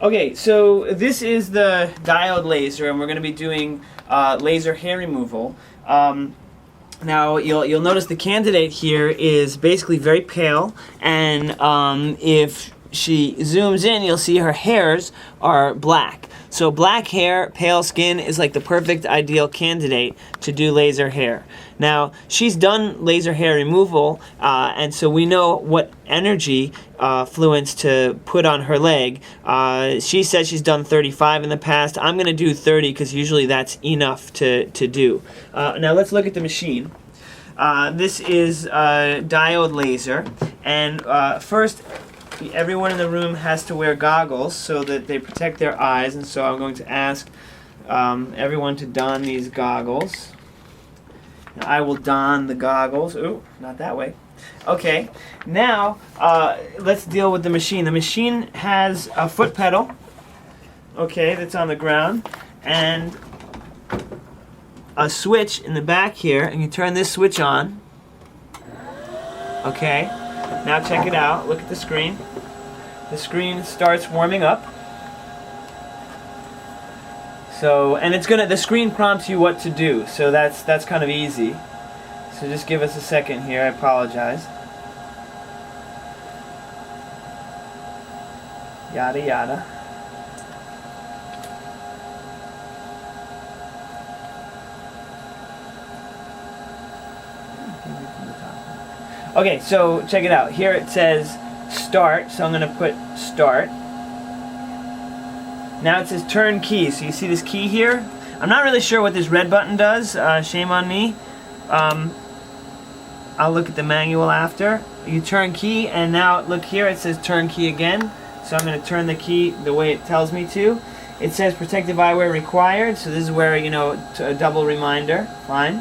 Okay, so this is the diode laser, and we're going to be doing laser hair removal. Now you'll notice the candidate here is basically very pale, and if she zooms in, you'll see her hairs are black. So black hair, pale skin is like the perfect ideal candidate to do laser hair. Now, she's done laser hair removal, and so we know what energy fluence to put on her leg. She says she's done 35 in the past. I'm going to do 30 because usually that's enough to do. Now let's look at the machine. This is diode laser, and first, everyone in the room has to wear goggles so that they protect their eyes, and so I'm going to ask everyone to don these goggles. Now, I will don the goggles. Ooh, not that way. Okay, now let's deal with the machine. The machine has a foot pedal, okay, that's on the ground, and a switch in the back here, and you turn this switch on. Okay, now check it out. Look at the screen. The screen starts warming up. So, and the screen prompts you what to do. So that's kind of easy. So just give us a second here. I apologize. Yada yada. Okay, so check it out. Here it says start, so I'm going to put start. Now it says turn key, so you see this key here? I'm not really sure what this red button does, shame on me. I'll look at the manual after. You turn key, and now look here, it says turn key again. So I'm going to turn the key the way it tells me to. It says protective eyewear required, so this is where, you know, a double reminder. Fine.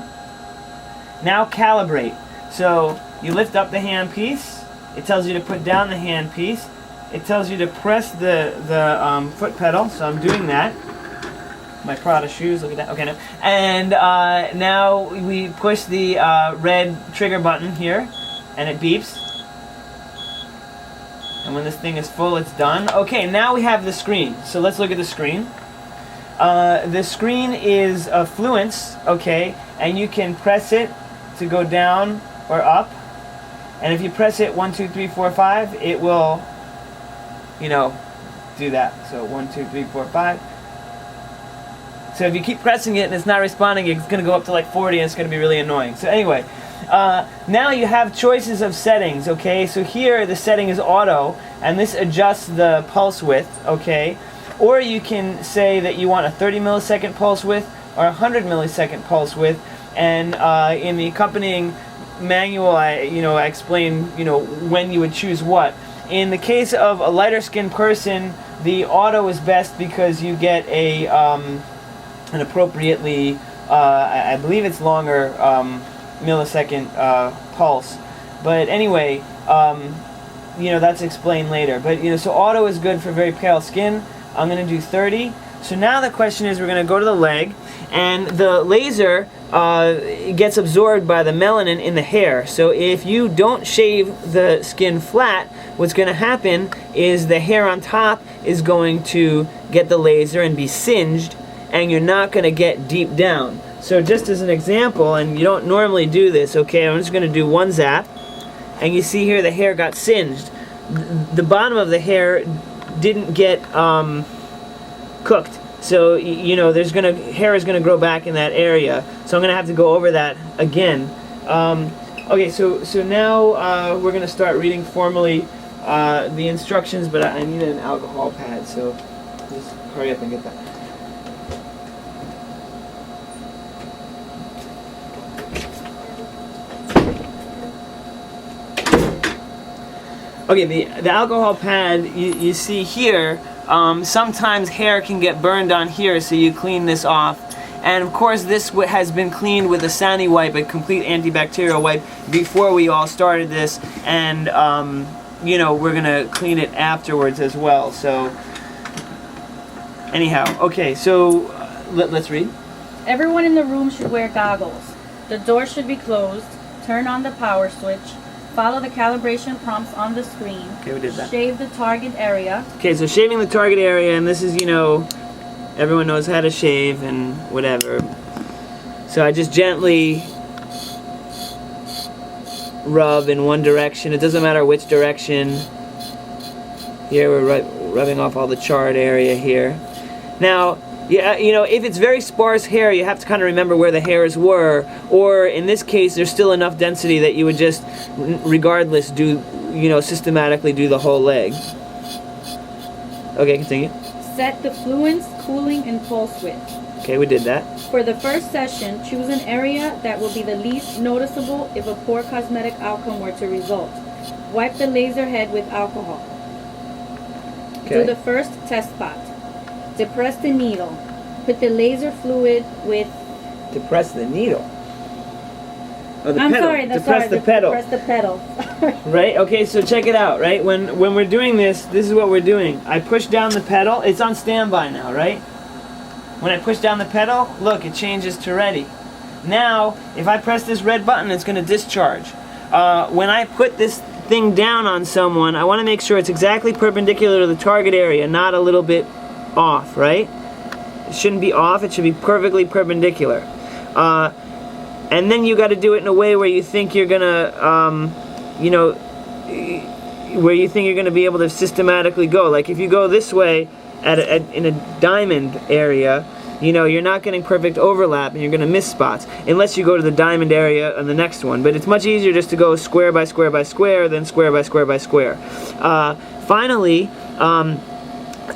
Now calibrate. So you lift up the handpiece. It tells you to put down the handpiece. It tells you to press the foot pedal, so I'm doing that. My Prada shoes, look at that. Okay, no. And now we push the red trigger button here, and it beeps. And when this thing is full, it's done. Okay, now we have the screen. So let's look at the screen. The screen is fluence, okay, and you can press it to go down or up. And if you press it 1, 2, 3, 4, 5, it will, you know, do that. So 1, 2, 3, 4, 5. So if you keep pressing it and it's not responding, it's going to go up to like 40 and it's going to be really annoying. So anyway, now you have choices of settings, okay? So here the setting is auto, and this adjusts the pulse width, okay? Or you can say that you want a 30 millisecond pulse width or a 100 millisecond pulse width, and in the accompanying manual, I explain, when you would choose what. In the case of a lighter skinned person, the auto is best because you get a an appropriately, I believe it's longer millisecond pulse. But anyway, that's explained later. But so auto is good for very pale skin. I'm going to do 30. So now the question is, we're going to go to the leg, and the laser gets absorbed by the melanin in the hair. So if you don't shave the skin flat, what's going to happen is the hair on top is going to get the laser and be singed, and you're not going to get deep down. So just as an example, and you don't normally do this, okay, I'm just going to do one zap, and you see here the hair got singed. The bottom of the hair didn't get cooked. So hair is gonna grow back in that area. So I'm gonna have to go over that again. Okay, so now we're gonna start reading formally the instructions, but I need an alcohol pad, so just hurry up and get that. Okay, the alcohol pad you see here. Sometimes hair can get burned on here, so you clean this off. And of course this has been cleaned with a Sani wipe, a complete antibacterial wipe, before we all started this, and we're gonna clean it afterwards as well. So anyhow, okay, so let's read. Everyone in the room should wear goggles. The door should be closed. Turn on the power switch. Follow the calibration prompts on the screen. Okay, we did that. Shave the target area. Okay, so shaving the target area, and this is, you know, everyone knows how to shave and whatever. So I just gently rub in one direction. It doesn't matter which direction. Here we're rubbing off all the charred area here. Now, yeah, you know, if it's very sparse hair, you have to kind of remember where the hairs were, or in this case, there's still enough density that you would just, regardless, do, you know, systematically do the whole leg. Okay, continue. Set the fluence, cooling, and pulse width. Okay, we did that. For the first session, choose an area that will be the least noticeable if a poor cosmetic outcome were to result. Wipe the laser head with alcohol. Okay. Do the first test spot. Depress the needle. Put the laser fluid with... Depress the needle. Oh, the I'm pedal. sorry, Depress the pedal. Depress the pedal. Right? Okay, so check it out, right? When we're doing this, this is what we're doing. I push down the pedal. It's on standby now, right? When I push down the pedal, look, it changes to ready. Now, if I press this red button, it's going to discharge. When I put this thing down on someone, I want to make sure it's exactly perpendicular to the target area, not a little bit off, right? It shouldn't be off, it should be perfectly perpendicular. And then you got to do it in a way where you think you're gonna, you know, where you think you're gonna be able to systematically go. Like if you go this way in a diamond area, you know, you're not getting perfect overlap and you're gonna miss spots unless you go to the diamond area on the next one. But it's much easier just to go square by square by square than square by square by square. Finally,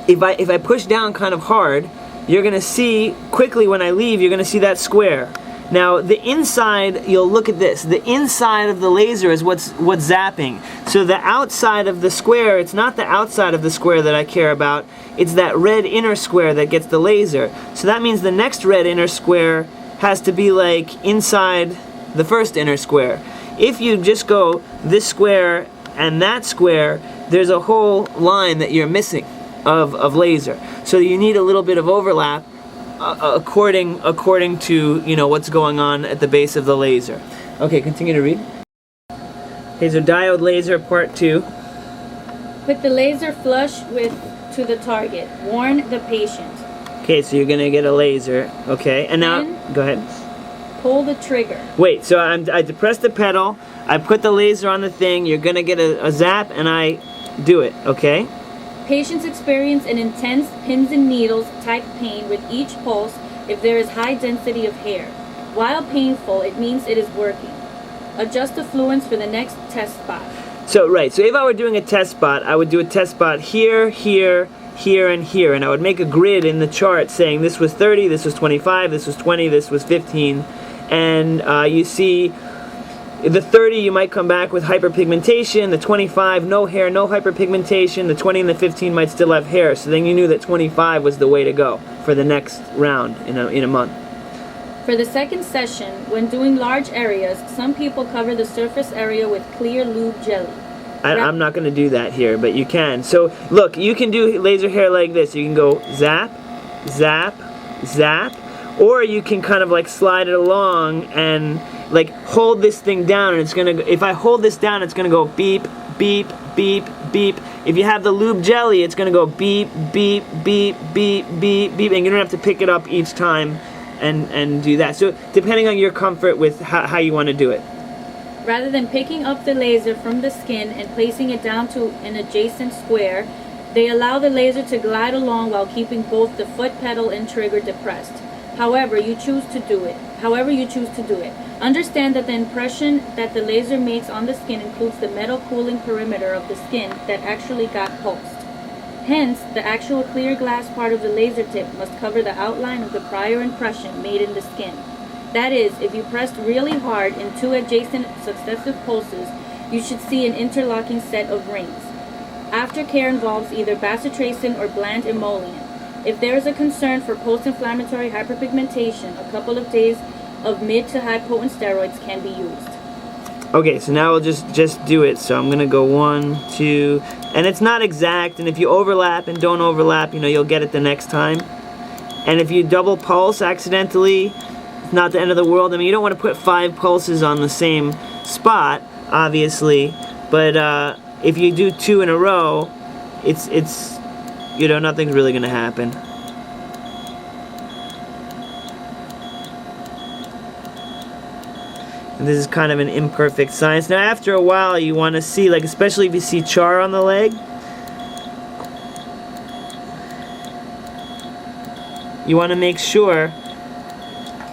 if I push down kind of hard, you're gonna see quickly when I leave, you're gonna see that square. Now the inside, you'll look at this. The inside of the laser is what's zapping. So the outside of the square, it's not the outside of the square that I care about. It's that red inner square that gets the laser. So that means the next red inner square has to be like inside the first inner square. If you just go this square and that square, there's a whole line that you're missing of laser. So you need a little bit of overlap according to, you know, what's going on at the base of the laser. Okay, continue to read. Okay, so diode laser part 2. Put the laser flush to the target. Warn the patient. Okay, so you're gonna get a laser. Okay, and now Then go ahead. Pull the trigger. Wait, so I depress the pedal. I put the laser on the thing. You're gonna get a zap, and I do it. Okay. Patients experience an intense pins and needles type pain with each pulse if there is high density of hair. While painful, it means it is working. Adjust the fluence for the next test spot. So, right, so if I were doing a test spot, I would do a test spot here, here, here, and here, and I would make a grid in the chart saying this was 30, this was 25, this was 20, this was 15, and you see the 30 you might come back with hyperpigmentation, the 25 no hair, no hyperpigmentation, the 20 and the 15 might still have hair, so then you knew that 25 was the way to go for the next round in a month. For the second session, when doing large areas, some people cover the surface area with clear lube jelly. I'm not going to do that here, but you can. So look, you can do laser hair like this. You can go zap, zap, zap, or you can kind of like slide it along and like hold this thing down, and it's gonna, if I hold this down, it's gonna go beep, beep, beep, beep. If you have the lube jelly, it's gonna go beep, beep, beep, beep, beep, beep, and you don't have to pick it up each time and do that. So depending on your comfort with how you want to do it. Rather than picking up the laser from the skin and placing it down to an adjacent square, they allow the laser to glide along while keeping both the foot pedal and trigger depressed. However you choose to do it. Understand that the impression that the laser makes on the skin includes the metal cooling perimeter of the skin that actually got pulsed. Hence, the actual clear glass part of the laser tip must cover the outline of the prior impression made in the skin. That is, if you pressed really hard in 2 adjacent successive pulses, you should see an interlocking set of rings. Aftercare involves either bacitracin or bland emollient. If there is a concern for post-inflammatory hyperpigmentation, a couple of days of mid to high potent steroids can be used. Okay, so now we'll just do it. So I'm gonna go 1, 2, and it's not exact, and if you overlap and don't overlap, you know, you'll get it the next time. And if you double pulse accidentally, it's not the end of the world. I mean, you don't want to put 5 pulses on the same spot, obviously, but if you do 2 in a row, it's you know, nothing's really gonna happen. And this is kind of an imperfect science. Now after a while you want to see, like especially if you see char on the leg, you want to make sure,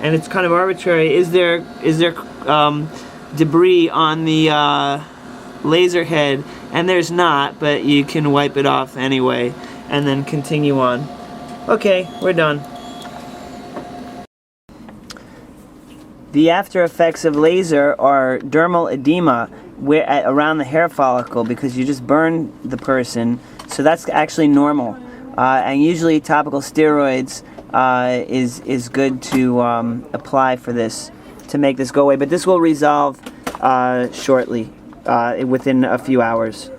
and it's kind of arbitrary, is there debris on the laser head, and there's not, but you can wipe it off anyway and then continue on. Okay, we're done. The after effects of laser are dermal edema around the hair follicle, because you just burn the person, so that's actually normal. And usually topical steroids is good to apply for this, to make this go away, but this will resolve shortly, within a few hours.